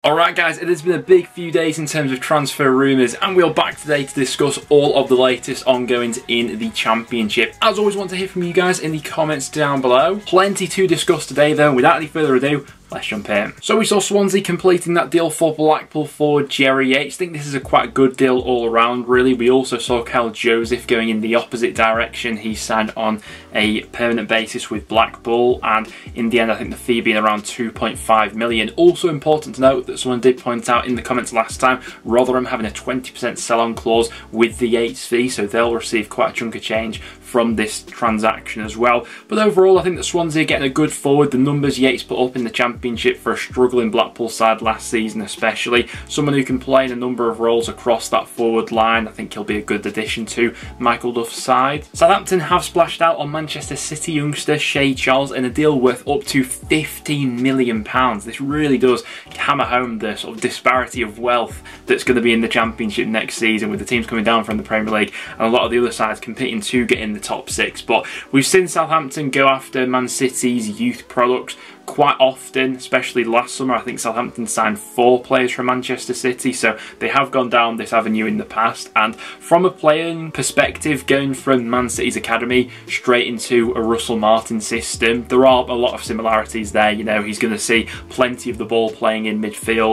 Alright guys, it has been a big few days in terms of transfer rumours, and we are back today to discuss all of the latest ongoings in the Championship. As always, want to hear from you guys in the comments down below. Plenty to discuss today though, without any further ado, let's jump in. So we saw Swansea completing that deal for Blackpool forward Jerry Yates. I think this is a quite good deal all around really. We also saw Kyle Joseph going in the opposite direction. He signed on a permanent basis with Blackpool, and in the end I think the fee being around 2.5 million. Also important to note that someone did point out in the comments last time, Rotherham having a 20% sell-on clause with the Yates fee, so they'll receive quite a chunk of change from this transaction as well. But overall I think that Swansea are getting a good forward. The numbers Yates put up in the Championship for a struggling Blackpool side last season especially, someone who can play in a number of roles across that forward line. I think he'll be a good addition to Michael Duff's side. Southampton have splashed out on Manchester City youngster Shea Charles in a deal worth up to £15 million. This really does hammer home the sort of disparity of wealth that's going to be in the Championship next season, with the teams coming down from the Premier League and a lot of the other sides competing to get in the top six. But we've seen Southampton go after Man City's youth products quite often, especially last summer. I think Southampton signed 4 players from Manchester City, so they have gone down this avenue in the past. And from a playing perspective, going from Man City's academy straight into a Russell Martin system, there are a lot of similarities there. You know, he's going to see plenty of the ball playing in midfield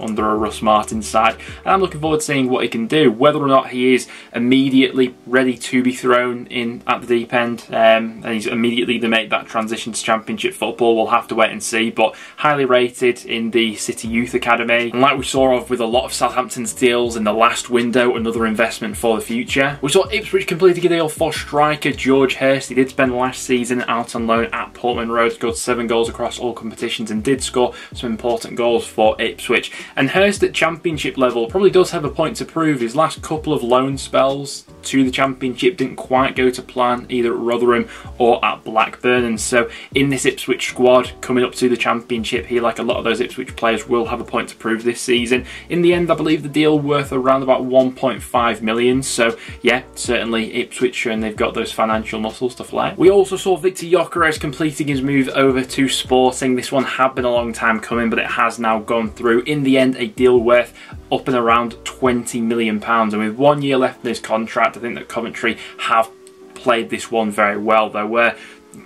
under a Russ Martin side, and I'm looking forward to seeing what he can do. Whether or not he is immediately ready to be thrown in at the deep end and he's immediately to make that transition to Championship football, we'll have to wait and see. But highly rated in the City Youth Academy, and like we saw with a lot of Southampton's deals in the last window, another investment for the future. We saw Ipswich completing a deal for striker George Hurst. He did spend last season out on loan at Portman Road, scored 7 goals across all competitions and did score some important goals for Ipswich. And Hurst at Championship level probably does have a point to prove. His last couple of loan spells to the Championship didn't quite go to plan, either at Rotherham or at Blackburn, and so in this Ipswich squad coming up to the Championship, he, like a lot of those Ipswich players, will have a point to prove this season. In the end, I believe the deal worth around about 1.5 million, so yeah, certainly Ipswich showing they've got those financial muscles to flex. We also saw Victor Gyökeres completing his move over to Sporting. This one had been a long time coming, but it has now gone through. In the end, a deal worth up and around £20 million, and with 1 year left in his contract, I think that Coventry have played this one very well. There were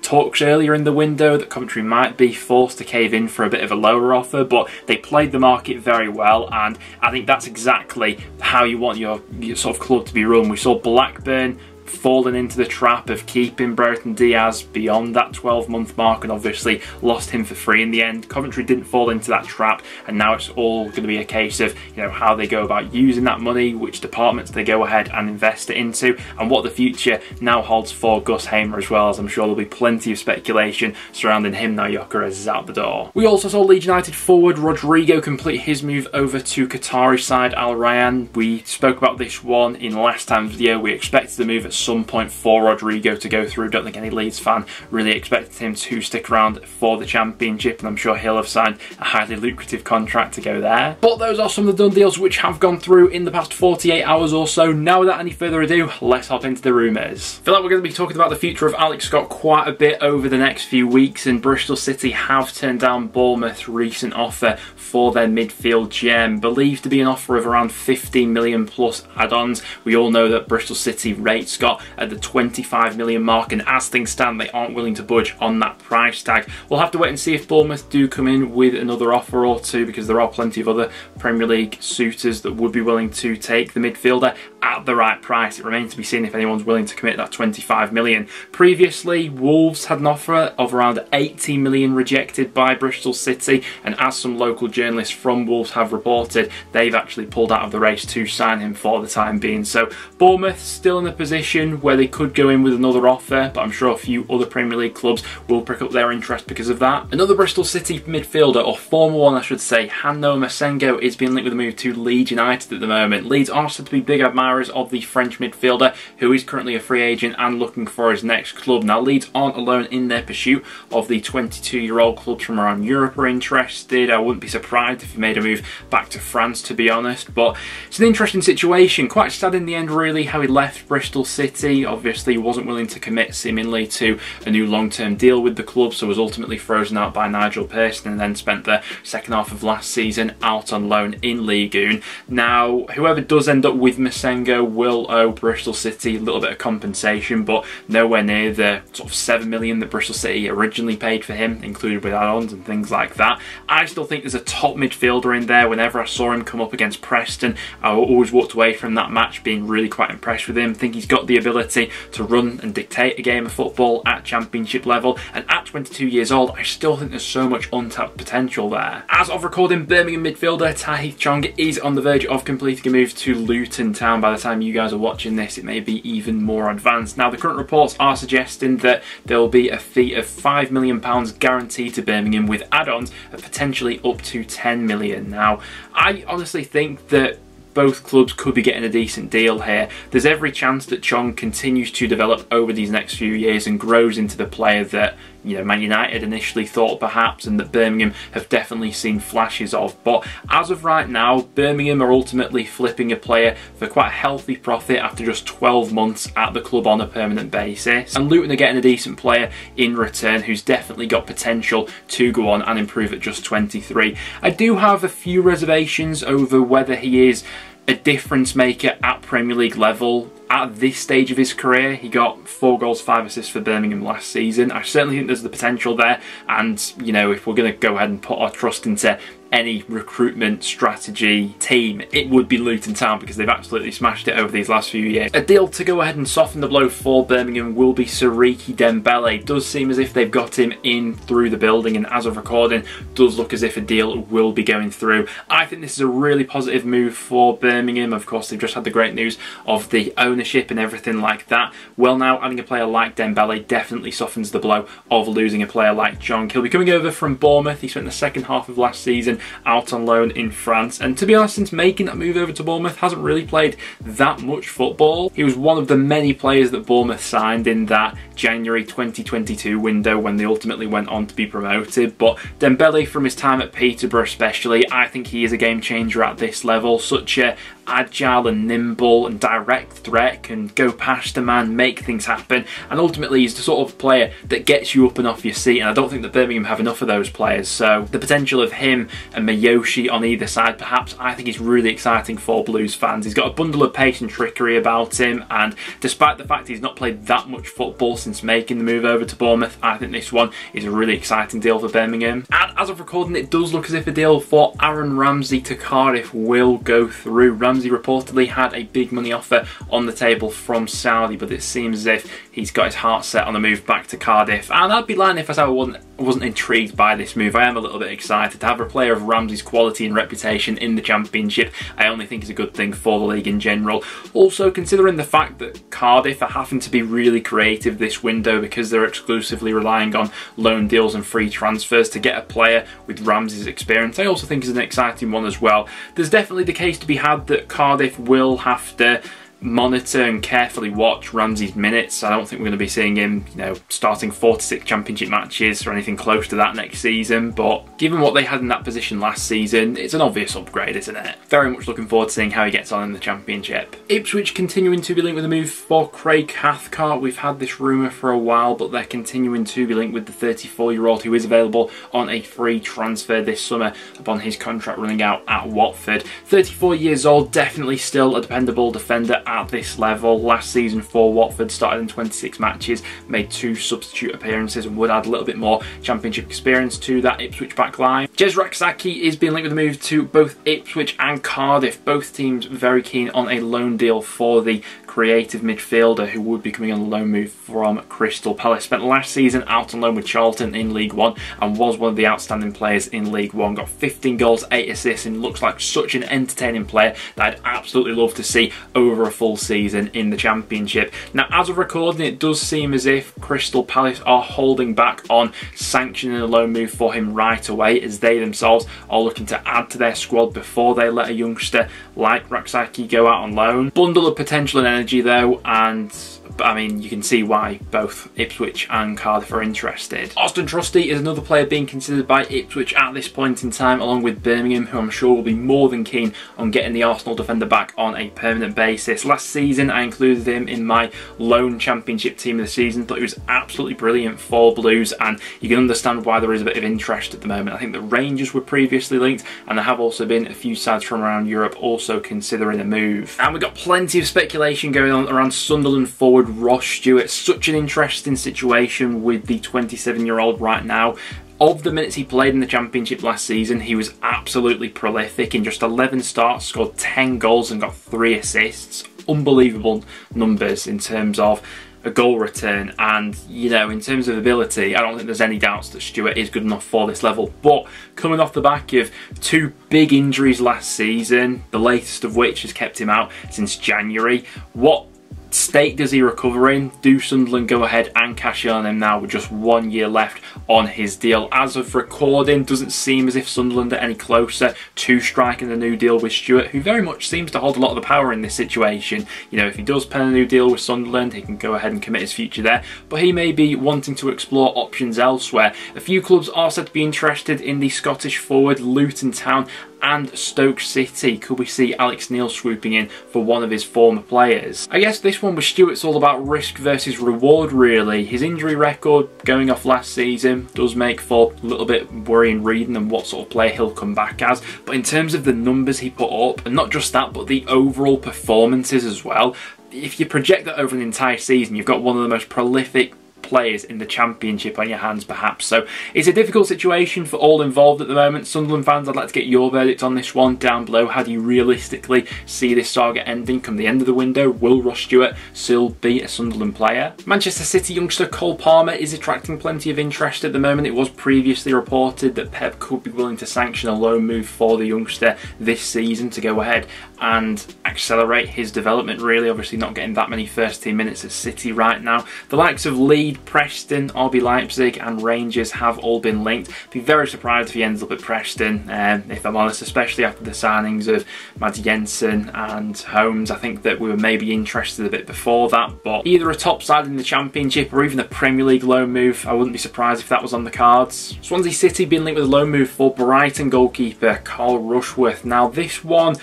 talks earlier in the window that Coventry might be forced to cave in for a bit of a lower offer, but they played the market very well, and I think that's exactly how you want your sort of club to be run. We saw Blackburn fallen into the trap of keeping Brereton Diaz beyond that 12-month mark and obviously lost him for free in the end. Coventry didn't fall into that trap, and now it's all going to be a case of, you know, how they go about using that money, which departments they go ahead and invest it into, and what the future now holds for Gus Hamer as well, as I'm sure there'll be plenty of speculation surrounding him now Gyökeres is out the door. We also saw Leeds United forward Rodrigo complete his move over to Qatari side Al Rayyan. We spoke about this one in last time's video. We expected the move at some point for Rodrigo to go through. Don't think any Leeds fan really expected him to stick around for the Championship, and I'm sure he'll have signed a highly lucrative contract to go there. But those are some of the done deals which have gone through in the past 48 hours or so. Now, without any further ado, let's hop into the rumours. I feel like we're going to be talking about the future of Alex Scott quite a bit over the next few weeks, and Bristol City have turned down Bournemouth's recent offer for their midfield gem, believed to be an offer of around 15 million plus add-ons. We all know that Bristol City rate Scott at the 25 million mark, and as things stand they aren't willing to budge on that price tag. We'll have to wait and see if Bournemouth do come in with another offer or two, because there are plenty of other Premier League suitors that would be willing to take the midfielder at the right price. It remains to be seen if anyone's willing to commit that 25 million. Previously, Wolves had an offer of around 18 million rejected by Bristol City, and as some local journalists from Wolves have reported, they've actually pulled out of the race to sign him for the time being. So Bournemouth still in a position where they could go in with another offer, but I'm sure a few other Premier League clubs will pick up their interest because of that. Another Bristol City midfielder, or former one I should say, Massengo, is being linked with a move to Leeds United at the moment. Leeds are said to be big admirers inquiries of the French midfielder, who is currently a free agent and looking for his next club. Now, Leeds aren't alone in their pursuit of the 22-year-old. Clubs from around Europe are interested. I wouldn't be surprised if he made a move back to France, to be honest, but it's an interesting situation. Quite sad in the end, really, how he left Bristol City. Obviously, he wasn't willing to commit seemingly to a new long-term deal with the club, so was ultimately frozen out by Nigel Pearson and then spent the second half of last season out on loan in Ligue 1. Now, whoever does end up with Massengo will owe Bristol City a little bit of compensation, but nowhere near the sort of 7 million that Bristol City originally paid for him, included with add-ons and things like that. I still think there's a top midfielder in there. Whenever I saw him come up against Preston, I always walked away from that match being really quite impressed with him. I think he's got the ability to run and dictate a game of football at championship level, and at 22 years old, I still think there's so much untapped potential there. As of recording, Birmingham midfielder Tahith Chong is on the verge of completing a move to Luton Town. By the time you guys are watching this, it may be even more advanced. Now, the current reports are suggesting that there will be a fee of £5 million guaranteed to Birmingham, with add-ons of potentially up to 10 million. Now, I honestly think that both clubs could be getting a decent deal here. There's every chance that Chong continues to develop over these next few years and grows into the player that, you know, Man United initially thought perhaps, and that Birmingham have definitely seen flashes of. But as of right now, Birmingham are ultimately flipping a player for quite a healthy profit after just 12 months at the club on a permanent basis. And Luton are getting a decent player in return who's definitely got potential to go on and improve at just 23. I do have a few reservations over whether he is a difference maker at Premier League level. At this stage of his career, he got 4 goals, 5 assists for Birmingham last season. I certainly think there's the potential there, and, you know, if we're going to go ahead and put our trust into any recruitment strategy team, it would be Luton Town, because they've absolutely smashed it over these last few years. A deal to go ahead and soften the blow for Birmingham will be Siriki Dembele. It does seem as if they've got him in through the building, and as of recording, does look as if a deal will be going through. I think this is a really positive move for Birmingham. Of course, they've just had the great news of the ownership and everything like that. Well, now adding a player like Dembele definitely softens the blow of losing a player like Chong. He'll be coming over from Bournemouth. He spent the second half of last season out on loan in France, and to be honest, since making that move over to Bournemouth, hasn't really played that much football. He was one of the many players that Bournemouth signed in that January 2022 window when they ultimately went on to be promoted. But Dembele, from his time at Peterborough especially, I think he is a game changer at this level. Such a agile and nimble and direct threat, can go past a man, make things happen, and ultimately he's the sort of player that gets you up and off your seat, and I don't think that Birmingham have enough of those players. So the potential of him and Mayoshi on either side perhaps, I think is really exciting for Blues fans. He's got a bundle of pace and trickery about him, and despite the fact he's not played that much football since making the move over to Bournemouth, I think this one is a really exciting deal for Birmingham. And as of recording, it does look as if a deal for Aaron Ramsey to Cardiff will go through. Ramsey reportedly had a big money offer on the table from Saudi, but it seems as if he's got his heart set on the move back to Cardiff. And I'd be lying if I said I wasn't intrigued by this move. I am a little bit excited to have a player of Ramsey's quality and reputation in the Championship. I only think is a good thing for the league in general. Also, considering the fact that Cardiff are having to be really creative this window because they're exclusively relying on loan deals and free transfers to get a player with Ramsey's experience, I also think is an exciting one as well. There's definitely the case to be had that Cardiff will have to monitor and carefully watch Ramsey's minutes. I don't think we're going to be seeing him, you know, starting 4 to 6 championship matches or anything close to that next season, but given what they had in that position last season, it's an obvious upgrade, isn't it? Very much looking forward to seeing how he gets on in the Championship. Ipswich continuing to be linked with a move for Craig Cathcart. We've had this rumour for a while, but they're continuing to be linked with the 34-year-old who is available on a free transfer this summer upon his contract running out at Watford. 34 years old, definitely still a dependable defender at this level. Last season for Watford, started in 26 matches, made 2 substitute appearances, and would add a little bit more Championship experience to that Ipswich back line. Jez Raksaki is being linked with a move to both Ipswich and Cardiff. Both teams very keen on a loan deal for the creative midfielder who would be coming on a loan move from Crystal Palace. Spent last season out on loan with Charlton in League One and was one of the outstanding players in League One. Got 15 goals, 8 assists, and looks like such an entertaining player that I'd absolutely love to see over a full season in the Championship. Now, as of recording, it does seem as if Crystal Palace are holding back on sanctioning a loan move for him right away, as they themselves are looking to add to their squad before they let a youngster like Raksaki go out on loan. Bundle of potential and energy though, and I mean, you can see why both Ipswich and Cardiff are interested. Austin Trusty is another player being considered by Ipswich at this point in time, along with Birmingham, who I'm sure will be more than keen on getting the Arsenal defender back on a permanent basis. Last season, I included him in my lone Championship team of the season. Thought he was absolutely brilliant for Blues, and you can understand why there is a bit of interest at the moment. I think the Rangers were previously linked, and there have also been a few sides from around Europe also considering a move. And we've got plenty of speculation going on around Sunderland forward Ross Stewart. Such an interesting situation with the 27-year-old right now. Of the minutes he played in the Championship last season, he was absolutely prolific. In just 11 starts, scored 10 goals and got 3 assists. Unbelievable numbers in terms of a goal return, and you know, in terms of ability, I don't think there's any doubts that Stewart is good enough for this level. But coming off the back of 2 big injuries last season, the latest of which has kept him out since January, what state does he recover in? Do Sunderland go ahead and cash in on him now with just 1 year left on his deal? As of recording, doesn't seem as if Sunderland are any closer to striking a new deal with Stewart, who very much seems to hold a lot of the power in this situation. You know, if he does pen a new deal with Sunderland, he can go ahead and commit his future there, but he may be wanting to explore options elsewhere. A few clubs are said to be interested in the Scottish forward, Luton Town and Stoke City. Could we see Alex Neil swooping in for one of his former players? I guess this one with Stewart's all about risk versus reward really. His injury record going off last season does make for a little bit worrying reading and what sort of player he'll come back as, but in terms of the numbers he put up, and not just that but the overall performances as well, if you project that over an entire season, you've got one of the most prolific players in the Championship on your hands perhaps. So it's a difficult situation for all involved at the moment. Sunderland fans, I'd like to get your verdict on this one down below. How do you realistically see this saga ending come the end of the window? Will Ross Stewart still be a Sunderland player? Manchester City youngster Cole Palmer is attracting plenty of interest at the moment. It was previously reported that Pep could be willing to sanction a loan move for the youngster this season to go ahead and accelerate his development really. Obviously not getting that many first team minutes at City right now. The likes of Leeds, Preston, RB Leipzig and Rangers have all been linked. Be very surprised if he ends up at Preston, if I'm honest, especially after the signings of Mads Jensen and Holmes. I think that we were maybe interested a bit before that, but either a top side in the Championship or even a Premier League loan move, I wouldn't be surprised if that was on the cards. Swansea City being linked with a loan move for Brighton goalkeeper Carl Rushworth. Now this one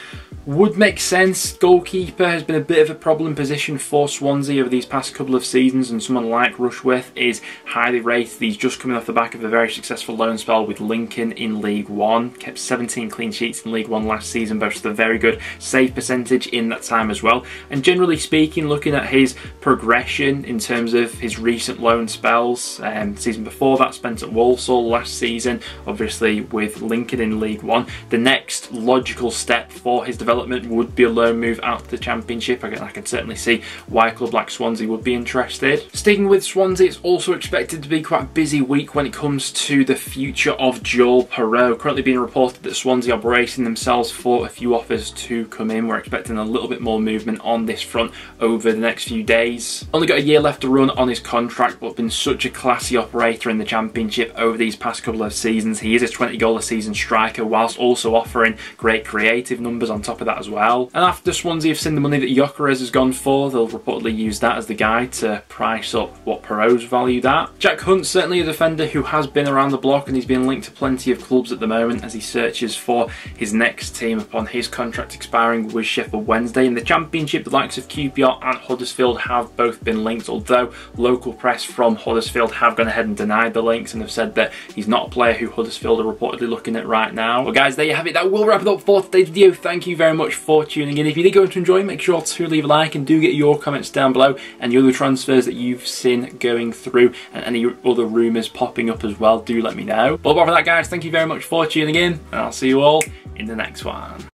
would make sense. Goalkeeper has been a bit of a problem position for Swansea over these past couple of seasons, and someone like Rushworth is highly rated. He's just coming off the back of a very successful loan spell with Lincoln in League One. Kept 17 clean sheets in League One last season, boasted a very good save percentage in that time as well. And generally speaking, looking at his progression in terms of his recent loan spells, season before that spent at Walsall, last season obviously with Lincoln in League One, the next logical step for his development would be a loan move out to the Championship. I can certainly see why a club like Swansea would be interested. Sticking with Swansea, it's also expected to be quite a busy week when it comes to the future of Joel Perreault. Currently being reported that Swansea are bracing themselves for a few offers to come in. We're expecting a little bit more movement on this front over the next few days. Only got a year left to run on his contract, but been such a classy operator in the Championship over these past couple of seasons. He is a 20 goal a season striker whilst also offering great creative numbers on top of that as well. And after Swansea have seen the money that Gyökeres has gone for, they'll reportedly use that as the guide to price up what Perreault's valued at. Jack Hunt's certainly a defender who has been around the block, and he's been linked to plenty of clubs at the moment as he searches for his next team upon his contract expiring with Sheffield Wednesday. In the Championship, the likes of QPR and Huddersfield have both been linked, although local press from Huddersfield have gone ahead and denied the links and have said that he's not a player who Huddersfield are reportedly looking at right now. Well guys, there you have it. That will wrap it up for today's video. Thank you very much for tuning in. If you did go to enjoy, make sure to leave a like and do get your comments down below and the other transfers that you've seen going through and any other rumours popping up as well. Do let me know. But apart from that guys, thank you very much for tuning in and I'll see you all in the next one.